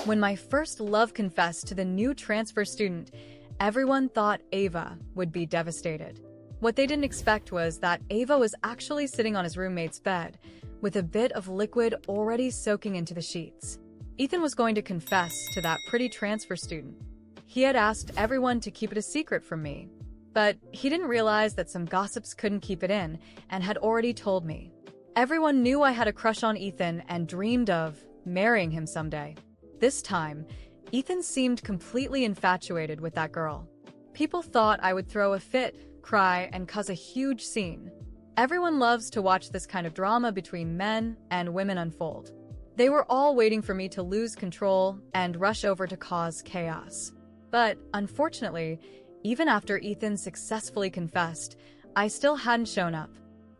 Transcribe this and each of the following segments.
When my first love confessed to the new transfer student, everyone thought Ava would be devastated. What they didn't expect was that Ava was actually sitting on his roommate's bed, with a bit of liquid already soaking into the sheets. Ethan was going to confess to that pretty transfer student. He had asked everyone to keep it a secret from me, but he didn't realize that some gossips couldn't keep it in and had already told me. Everyone knew I had a crush on Ethan and dreamed of marrying him someday. This time, Ethan seemed completely infatuated with that girl. People thought I would throw a fit, cry, and cause a huge scene. Everyone loves to watch this kind of drama between men and women unfold. They were all waiting for me to lose control and rush over to cause chaos. But, unfortunately, even after Ethan successfully confessed, I still hadn't shown up.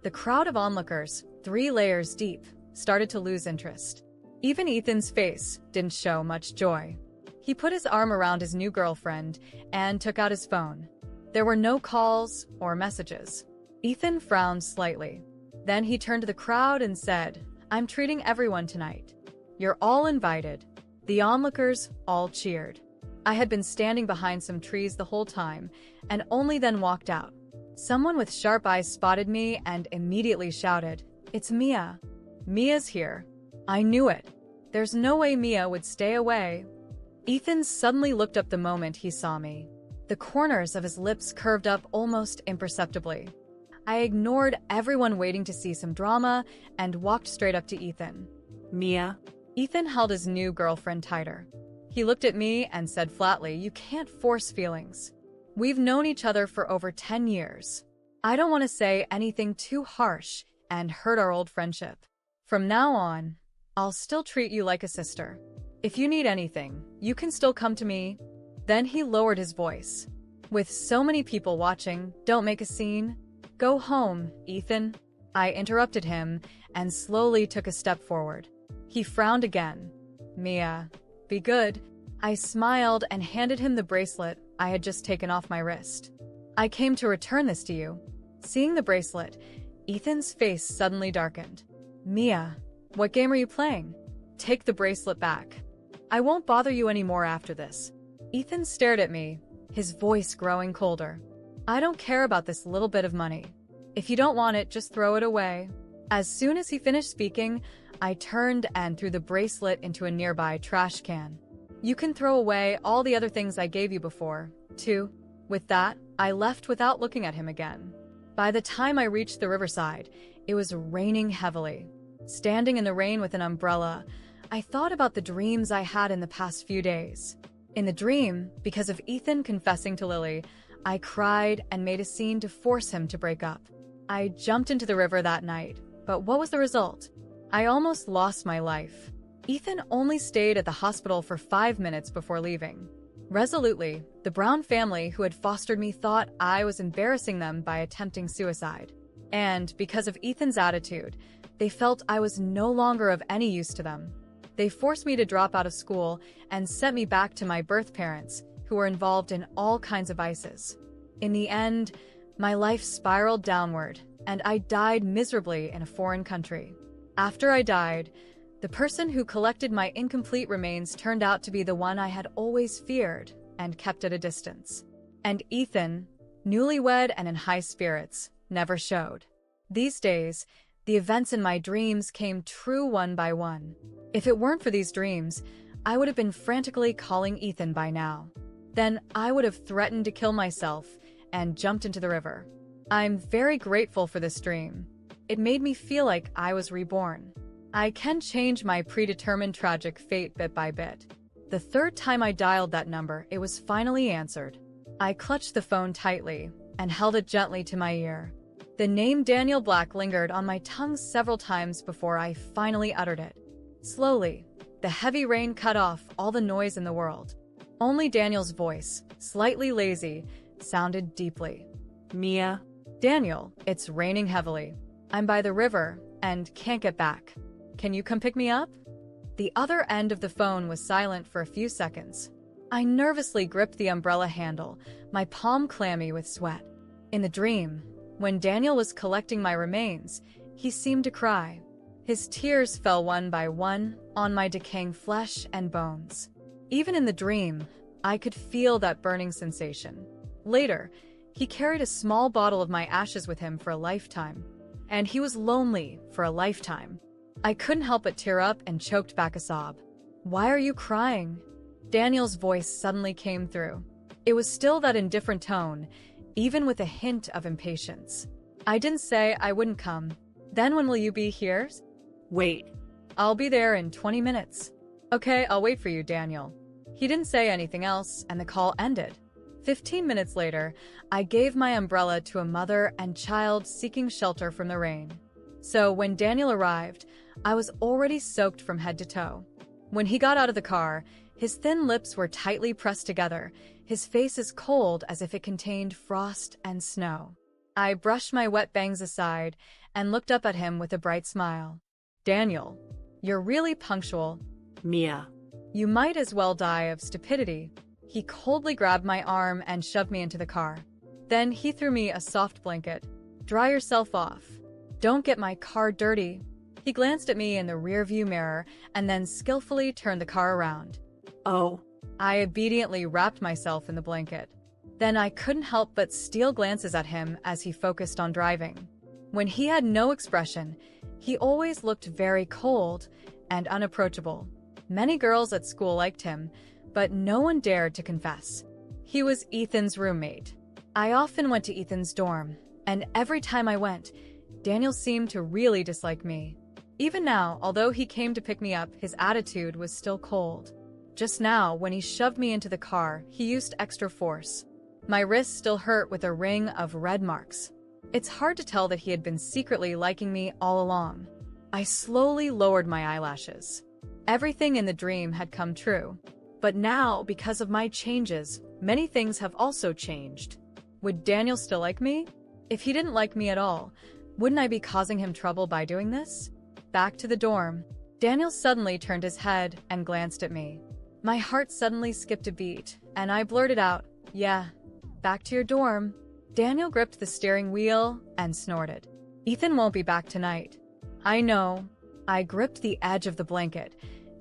The crowd of onlookers, 3 layers deep, started to lose interest. Even Ethan's face didn't show much joy. He put his arm around his new girlfriend and took out his phone. There were no calls or messages. Ethan frowned slightly. Then he turned to the crowd and said, "I'm treating everyone tonight. You're all invited." The onlookers all cheered. I had been standing behind some trees the whole time and only then walked out. Someone with sharp eyes spotted me and immediately shouted, "It's Mia. Mia's here." I knew it. There's no way Mia would stay away. Ethan suddenly looked up the moment he saw me. The corners of his lips curved up almost imperceptibly. I ignored everyone waiting to see some drama and walked straight up to Ethan. "Mia?" Ethan held his new girlfriend tighter. He looked at me and said flatly, "You can't force feelings. We've known each other for over 10 years. I don't want to say anything too harsh and hurt our old friendship. From now on, I'll still treat you like a sister. If you need anything, you can still come to me." Then he lowered his voice. "With so many people watching, don't make a scene. Go home, Ethan." I interrupted him and slowly took a step forward. He frowned again. "Mia, be good." I smiled and handed him the bracelet I had just taken off my wrist. "I came to return this to you." Seeing the bracelet, Ethan's face suddenly darkened. "Mia, what game are you playing? Take the bracelet back. I won't bother you anymore after this." Ethan stared at me, his voice growing colder. "I don't care about this little bit of money. If you don't want it, just throw it away." As soon as he finished speaking, I turned and threw the bracelet into a nearby trash can. "You can throw away all the other things I gave you before, too." With that, I left without looking at him again. By the time I reached the riverside, it was raining heavily. Standing in the rain with an umbrella, I thought about the dreams I had in the past few days. In the dream, because of Ethan confessing to Lily, I cried and made a scene to force him to break up. I jumped into the river that night, but what was the result? I almost lost my life. Ethan only stayed at the hospital for 5 minutes before leaving. Resolutely, the Brown family who had fostered me thought I was embarrassing them by attempting suicide. And because of Ethan's attitude, they felt I was no longer of any use to them. They forced me to drop out of school and sent me back to my birth parents, who were involved in all kinds of vices. In the end, my life spiraled downward, and I died miserably in a foreign country. After I died, the person who collected my incomplete remains turned out to be the one I had always feared and kept at a distance. And Ethan, newlywed and in high spirits, never showed. These days, the events in my dreams came true one by one. If it weren't for these dreams, I would have been frantically calling Ethan by now. Then I would have threatened to kill myself and jumped into the river. I'm very grateful for this dream. It made me feel like I was reborn. I can change my predetermined tragic fate bit by bit. The 3rd time I dialed that number, it was finally answered. I clutched the phone tightly and held it gently to my ear. The name Daniel Black lingered on my tongue several times before I finally uttered it. Slowly, the heavy rain cut off all the noise in the world. Only Daniel's voice, slightly lazy, sounded deeply. "Mia?" "Daniel, it's raining heavily. I'm by the river and can't get back. Can you come pick me up?" The other end of the phone was silent for a few seconds. I nervously gripped the umbrella handle, my palm clammy with sweat. In the dream, when Daniel was collecting my remains, he seemed to cry. His tears fell one by one on my decaying flesh and bones. Even in the dream, I could feel that burning sensation. Later, he carried a small bottle of my ashes with him for a lifetime. And he was lonely for a lifetime. I couldn't help but tear up and choked back a sob. "Why are you crying?" Daniel's voice suddenly came through. It was still that indifferent tone, even with a hint of impatience. "I didn't say I wouldn't come. Then when will you be here?" Wait. "I'll be there in 20 minutes. "Okay, I'll wait for you, Daniel." He didn't say anything else, and the call ended. 15 minutes later, I gave my umbrella to a mother and child seeking shelter from the rain. So when Daniel arrived, I was already soaked from head to toe. When he got out of the car, his thin lips were tightly pressed together, his face as cold as if it contained frost and snow. I brushed my wet bangs aside and looked up at him with a bright smile. "Daniel, you're really punctual." Mia. "You might as well die of stupidity." He coldly grabbed my arm and shoved me into the car. Then he threw me a soft blanket. "Dry yourself off. Don't get my car dirty." He glanced at me in the rearview mirror and then skillfully turned the car around. Oh. I obediently wrapped myself in the blanket. Then I couldn't help but steal glances at him as he focused on driving. When he had no expression, he always looked very cold and unapproachable. Many girls at school liked him, but no one dared to confess. He was Ethan's roommate. I often went to Ethan's dorm, and every time I went, Daniel seemed to really dislike me. Even now, although he came to pick me up, his attitude was still cold. Just now, when he shoved me into the car, he used extra force. My wrists still hurt with a ring of red marks. It's hard to tell that he had been secretly liking me all along. I slowly lowered my eyelashes. Everything in the dream had come true. But now, because of my changes, many things have also changed. Would Daniel still like me? If he didn't like me at all, wouldn't I be causing him trouble by doing this? Back to the dorm. Daniel suddenly turned his head and glanced at me. My heart suddenly skipped a beat, and I blurted out, "Yeah, back to your dorm." Daniel gripped the steering wheel and snorted. "Ethan won't be back tonight." "I know." I gripped the edge of the blanket,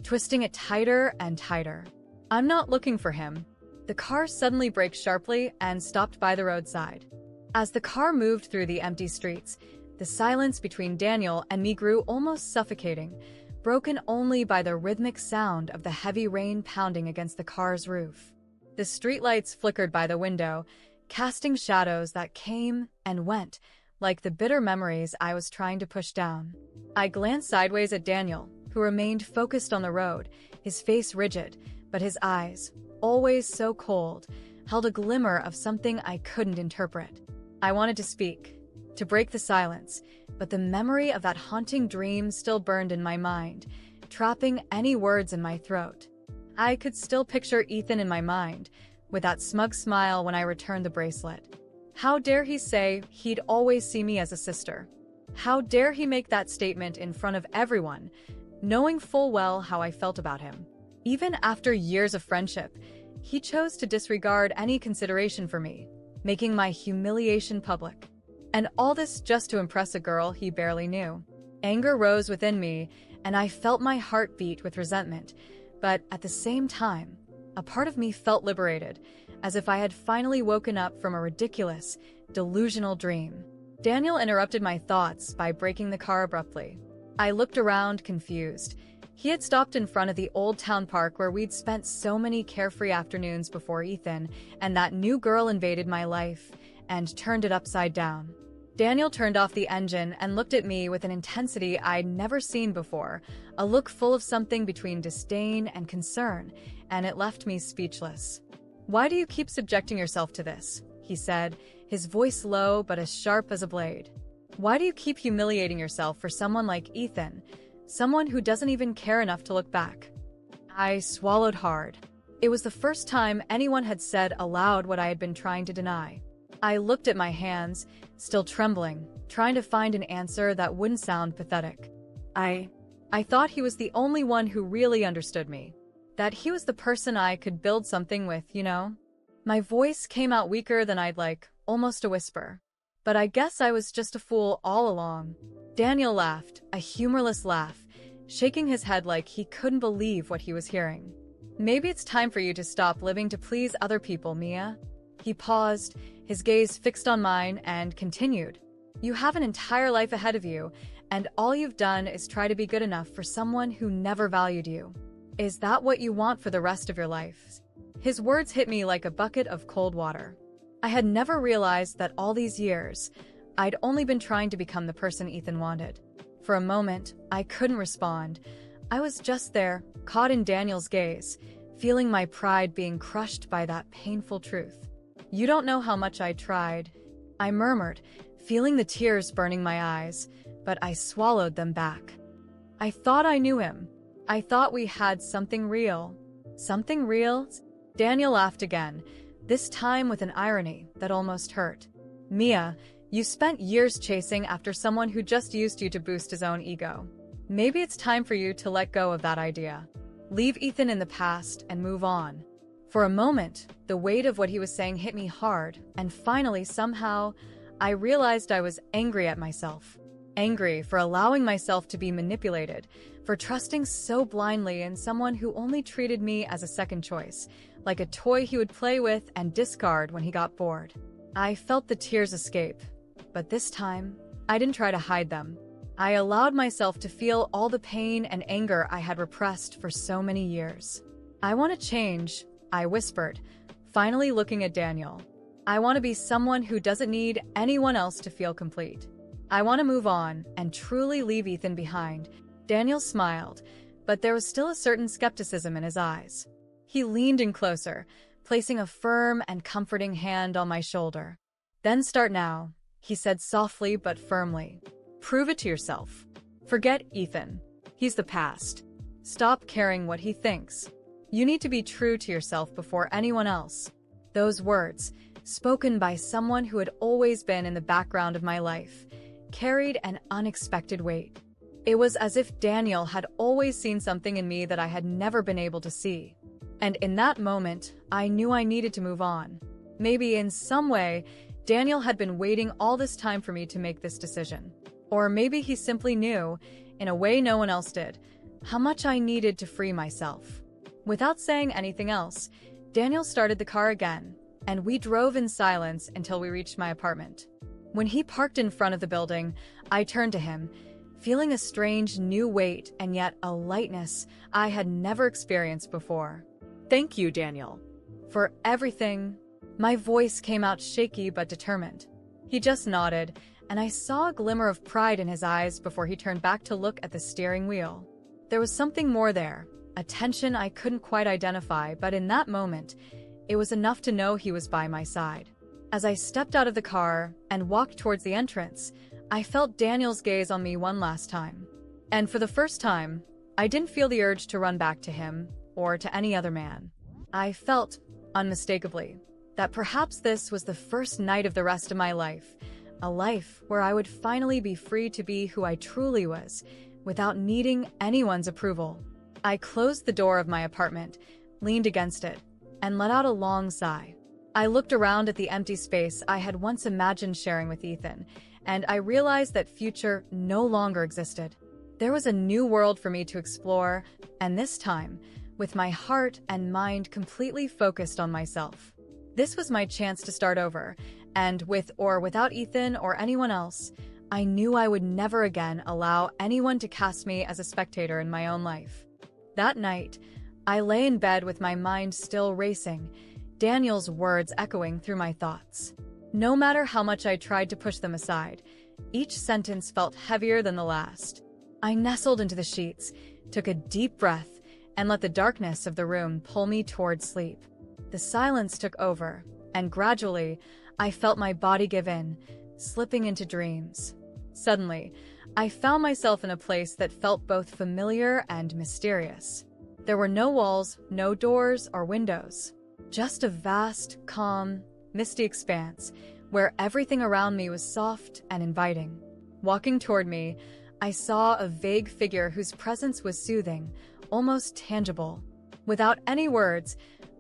twisting it tighter and tighter. "I'm not looking for him." The car suddenly braked sharply and stopped by the roadside. As the car moved through the empty streets, the silence between Daniel and me grew almost suffocating, broken only by the rhythmic sound of the heavy rain pounding against the car's roof. The streetlights flickered by the window, casting shadows that came and went, like the bitter memories I was trying to push down. I glanced sideways at Daniel, who remained focused on the road, his face rigid, but his eyes, always so cold, held a glimmer of something I couldn't interpret. I wanted to speak, to break the silence, but the memory of that haunting dream still burned in my mind, trapping any words in my throat. I could still picture Ethan in my mind, with that smug smile when I returned the bracelet. How dare he say he'd always see me as a sister? How dare he make that statement in front of everyone, knowing full well how I felt about him? Even after years of friendship, he chose to disregard any consideration for me, making my humiliation public. And all this just to impress a girl he barely knew. Anger rose within me, and I felt my heart beat with resentment, but at the same time, a part of me felt liberated, as if I had finally woken up from a ridiculous, delusional dream. Daniel interrupted my thoughts by braking the car abruptly. I looked around, confused. He had stopped in front of the old town park where we'd spent so many carefree afternoons before Ethan and that new girl invaded my life and turned it upside down. Daniel turned off the engine and looked at me with an intensity I'd never seen before, a look full of something between disdain and concern, and it left me speechless. "Why do you keep subjecting yourself to this?" he said, his voice low but as sharp as a blade. "Why do you keep humiliating yourself for someone like Ethan, someone who doesn't even care enough to look back?" I swallowed hard. It was the first time anyone had said aloud what I had been trying to deny. I looked at my hands, still trembling, trying to find an answer that wouldn't sound pathetic. I thought he was the only one who really understood me. That he was the person I could build something with, you know? My voice came out weaker than I'd like, almost a whisper. But I guess I was just a fool all along. Daniel laughed, a humorless laugh, shaking his head like he couldn't believe what he was hearing. Maybe it's time for you to stop living to please other people, Mia. He paused, his gaze fixed on mine, and continued. You have an entire life ahead of you, and all you've done is try to be good enough for someone who never valued you. Is that what you want for the rest of your life? His words hit me like a bucket of cold water. I had never realized that all these years, I'd only been trying to become the person Ethan wanted. For a moment, I couldn't respond. I was just there, caught in Daniel's gaze, feeling my pride being crushed by that painful truth. You don't know how much I tried, I murmured, feeling the tears burning my eyes, but I swallowed them back. I thought I knew him. I thought we had something real. Something real? Daniel laughed again, this time with an irony that almost hurt. Mia, you spent years chasing after someone who just used you to boost his own ego. Maybe it's time for you to let go of that idea. Leave Ethan in the past and move on. For a moment, the weight of what he was saying hit me hard, and finally, somehow, I realized I was angry at myself. Angry for allowing myself to be manipulated, for trusting so blindly in someone who only treated me as a second choice, like a toy he would play with and discard when he got bored. I felt the tears escape, but this time, I didn't try to hide them. I allowed myself to feel all the pain and anger I had repressed for so many years. I want to change, I whispered, finally looking at Daniel. I want to be someone who doesn't need anyone else to feel complete. I want to move on and truly leave Ethan behind. Daniel smiled, but there was still a certain skepticism in his eyes. He leaned in closer, placing a firm and comforting hand on my shoulder. Then start now, he said softly but firmly. Prove it to yourself. Forget Ethan. He's the past. Stop caring what he thinks. You need to be true to yourself before anyone else. Those words, spoken by someone who had always been in the background of my life, carried an unexpected weight. It was as if Daniel had always seen something in me that I had never been able to see. And in that moment, I knew I needed to move on. Maybe in some way, Daniel had been waiting all this time for me to make this decision. Or maybe he simply knew, in a way no one else did, how much I needed to free myself. Without saying anything else, Daniel started the car again, and we drove in silence until we reached my apartment. When he parked in front of the building, I turned to him, feeling a strange new weight and yet a lightness I had never experienced before. Thank you, Daniel, for everything. My voice came out shaky but determined. He just nodded, and I saw a glimmer of pride in his eyes before he turned back to look at the steering wheel. There was something more there, a tension I couldn't quite identify, but in that moment, it was enough to know he was by my side. As I stepped out of the car and walked towards the entrance, I felt Daniel's gaze on me one last time. And for the first time, I didn't feel the urge to run back to him or to any other man. I felt, unmistakably, that perhaps this was the first night of the rest of my life, a life where I would finally be free to be who I truly was, without needing anyone's approval. I closed the door of my apartment, leaned against it, and let out a long sigh. I looked around at the empty space I had once imagined sharing with Ethan, and I realized that future no longer existed. There was a new world for me to explore, and this time, with my heart and mind completely focused on myself. This was my chance to start over, and with or without Ethan or anyone else, I knew I would never again allow anyone to cast me as a spectator in my own life. That night, I lay in bed with my mind still racing, Daniel's words echoing through my thoughts. No matter how much I tried to push them aside, each sentence felt heavier than the last. I nestled into the sheets, took a deep breath, and let the darkness of the room pull me toward sleep. The silence took over, and gradually, I felt my body give in, slipping into dreams. Suddenly, I found myself in a place that felt both familiar and mysterious. There were no walls, no doors or windows. Just a vast, calm, misty expanse where everything around me was soft and inviting. Walking toward me, I saw a vague figure whose presence was soothing, almost tangible. Without any words,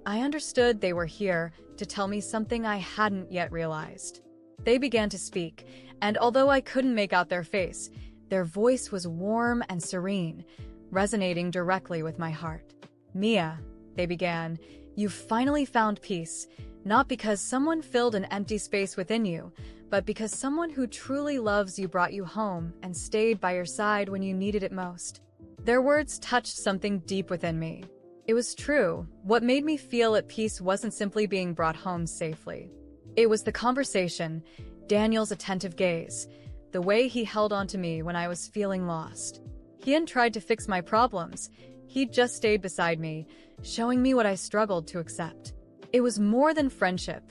I understood they were here to tell me something I hadn't yet realized. They began to speak, and although I couldn't make out their face, their voice was warm and serene, resonating directly with my heart. Mia, they began, "you've finally found peace, not because someone filled an empty space within you, but because someone who truly loves you brought you home and stayed by your side when you needed it most." Their words touched something deep within me. It was true. What made me feel at peace wasn't simply being brought home safely. It was the conversation, Daniel's attentive gaze, the way he held on to me when I was feeling lost. He hadn't tried to fix my problems. He just stayed beside me, showing me what I struggled to accept. It was more than friendship.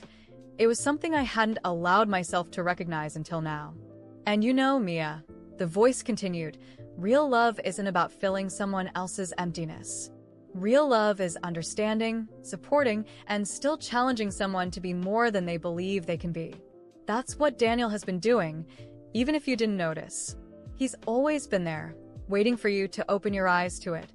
It was something I hadn't allowed myself to recognize until now. "And you know, Mia," the voice continued, "real love isn't about filling someone else's emptiness. Real love is understanding, supporting, and still challenging someone to be more than they believe they can be." That's what Daniel has been doing, even if you didn't notice. He's always been there, waiting for you to open your eyes to it.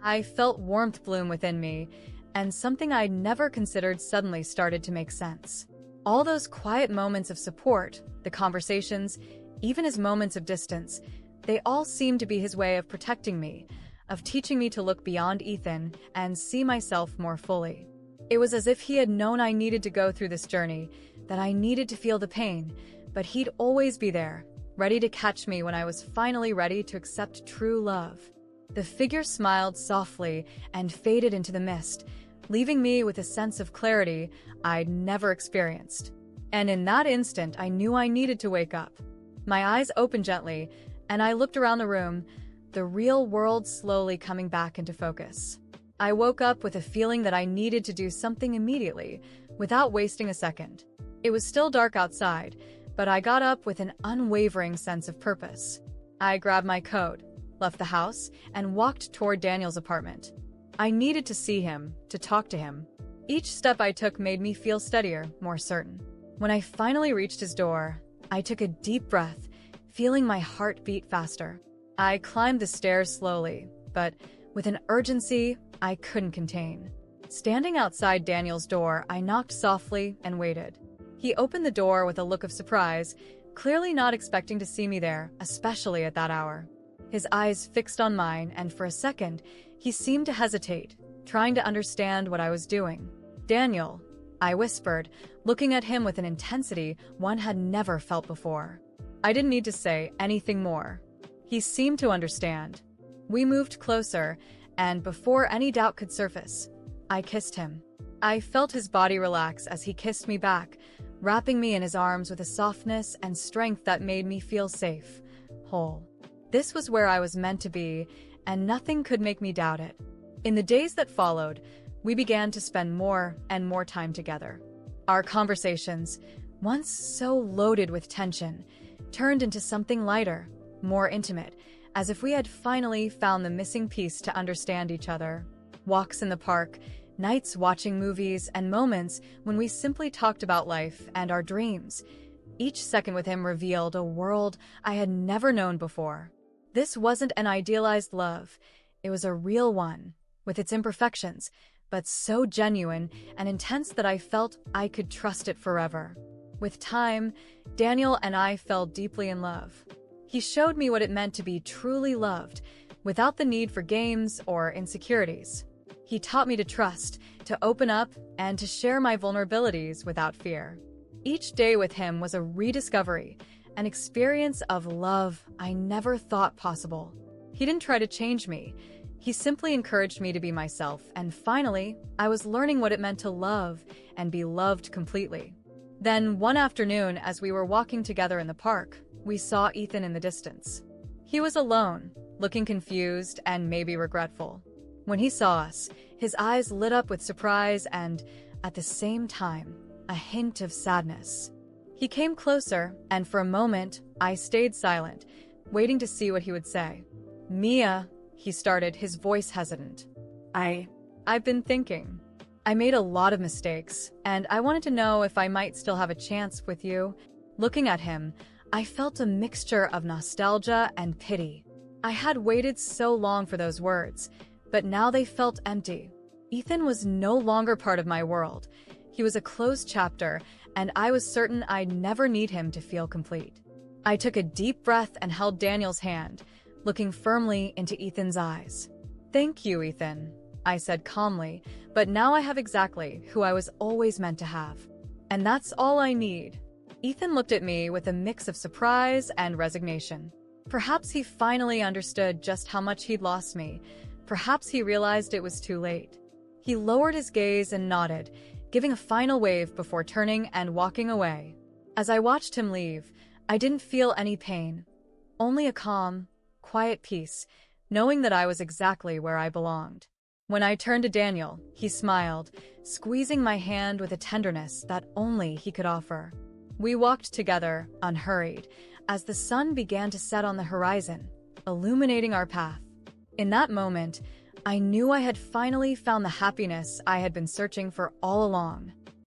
I felt warmth bloom within me, and something I'd never considered suddenly started to make sense. All those quiet moments of support, the conversations, even his moments of distance, they all seemed to be his way of protecting me, of teaching me to look beyond Ethan and see myself more fully. It was as if he had known I needed to go through this journey, that I needed to feel the pain, but he'd always be there, ready to catch me when I was finally ready to accept true love. The figure smiled softly and faded into the mist, leaving me with a sense of clarity I'd never experienced. And in that instant, I knew I needed to wake up. My eyes opened gently, and I looked around the room, the real world slowly coming back into focus. I woke up with a feeling that I needed to do something immediately, without wasting a second. It was still dark outside, but I got up with an unwavering sense of purpose. I grabbed my coat, left the house, and walked toward Daniel's apartment. I needed to see him, to talk to him. Each step I took made me feel steadier, more certain. When I finally reached his door, I took a deep breath, feeling my heart beat faster. I climbed the stairs slowly, but with an urgency I couldn't contain. Standing outside Daniel's door, I knocked softly and waited. He opened the door with a look of surprise, clearly not expecting to see me there, especially at that hour. His eyes fixed on mine, and for a second, he seemed to hesitate, trying to understand what I was doing. "Daniel," I whispered, looking at him with an intensity one had never felt before. I didn't need to say anything more. He seemed to understand. We moved closer, and before any doubt could surface, I kissed him. I felt his body relax as he kissed me back, wrapping me in his arms with a softness and strength that made me feel safe, whole. This was where I was meant to be, and nothing could make me doubt it. In the days that followed, we began to spend more and more time together. Our conversations, once so loaded with tension, turned into something lighter, more intimate, as if we had finally found the missing piece to understand each other. Walks in the park, nights watching movies, and moments when we simply talked about life and our dreams. Each second with him revealed a world I had never known before. This wasn't an idealized love. It was a real one, with its imperfections, but so genuine and intense that I felt I could trust it forever. With time, Daniel and I fell deeply in love. He showed me what it meant to be truly loved, without the need for games or insecurities. He taught me to trust, to open up, and to share my vulnerabilities without fear. Each day with him was a rediscovery, an experience of love I never thought possible. He didn't try to change me. He simply encouraged me to be myself, and finally, I was learning what it meant to love and be loved completely. Then, one afternoon, as we were walking together in the park, we saw Ethan in the distance. He was alone, looking confused and maybe regretful. When he saw us, his eyes lit up with surprise and, at the same time, a hint of sadness. He came closer, and for a moment, I stayed silent, waiting to see what he would say. "Mia," he started, his voice hesitant. I've been thinking. I made a lot of mistakes, and I wanted to know if I might still have a chance with you." Looking at him, I felt a mixture of nostalgia and pity. I had waited so long for those words, but now they felt empty. Ethan was no longer part of my world. He was a closed chapter, and I was certain I'd never need him to feel complete. I took a deep breath and held Daniel's hand, looking firmly into Ethan's eyes. "Thank you, Ethan," I said calmly, but now I have exactly who I was always meant to have. And that's all I need. Ethan looked at me with a mix of surprise and resignation. Perhaps he finally understood just how much he'd lost me. Perhaps he realized it was too late. He lowered his gaze and nodded, giving a final wave before turning and walking away. As I watched him leave, I didn't feel any pain, only a calm, quiet peace, knowing that I was exactly where I belonged. When I turned to Daniel, he smiled, squeezing my hand with a tenderness that only he could offer. We walked together, unhurried, as the sun began to set on the horizon, illuminating our path. In that moment, I knew I had finally found the happiness I had been searching for all along.